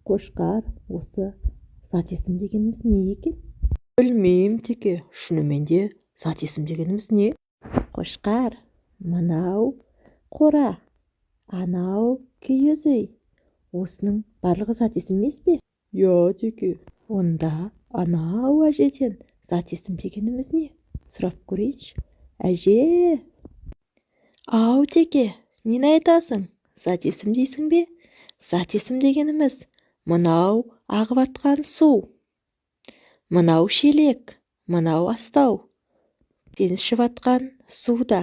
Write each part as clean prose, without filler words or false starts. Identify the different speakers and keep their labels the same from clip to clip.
Speaker 1: Қошқар, осы зат есім дегеніміз не екен?
Speaker 2: Білмеймін, теке, шынымен де зат есім дегеніміз не?
Speaker 1: Қошқар, мынау қора, анау киіз үй. Осының барлығы зат есім емес пе?
Speaker 2: Я, теке.
Speaker 1: Онда анау әжеден зат есім дегеніміз не? Сұрап көрейінші. Әже!
Speaker 2: Ау, теке, нені айтасың? Зат есім дейсің бе? Зат есім дегеніміз мынау ағып атқан су, мынау шелек, мынау астау. Сен ішіп атқан суда.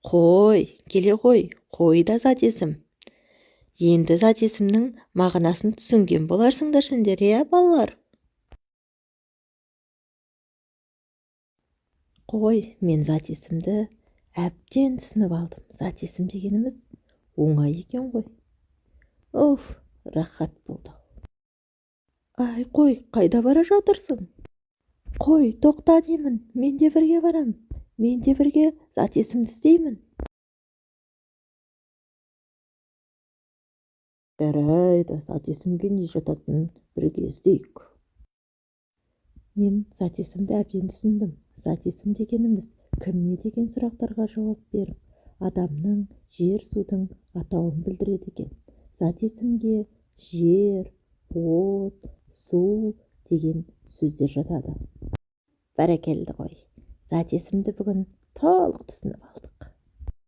Speaker 2: Қой, келе ғой, қой да зат есім. Енді зат есімнің мағынасын түсінген боларсыңдар сендер, иә, балалар?
Speaker 1: Қой, мен зат есімді әбден түсініп алдым. Зат есім дегеніміз оңай екен ғой. Уф, рахат болды. Ай, қой, қайда бара жатырсың? Қой, тоқта деймін, мен де бірге барам. Мен де бірге зат есімді іздеймін.
Speaker 2: Жарайды, зат есімге не жататынын бірге іздейік.
Speaker 1: Мен зат есімді әбден түсіндім. Зат есім дегеніміз кім не деген сұрақтарға жауап беріп, адамның жер судың атауын білдіреді екен. Зат есімге жер, от, су деген сөздер жатады. Бәрекелді ғой. Зат есімді бүгін толық түсініп алдық.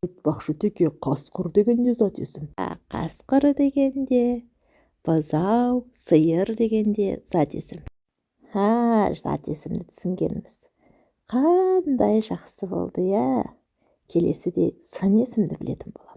Speaker 2: Айтпақшы, теке, қасқыр дегенде зат есім.
Speaker 1: Қасқыр дегенде, бұзау, сиыр дегенде зат есім. Зат есімді түсінгеніміз. Қандай жақсы болды, иә. Келесіде сын есімді білетін боламыз.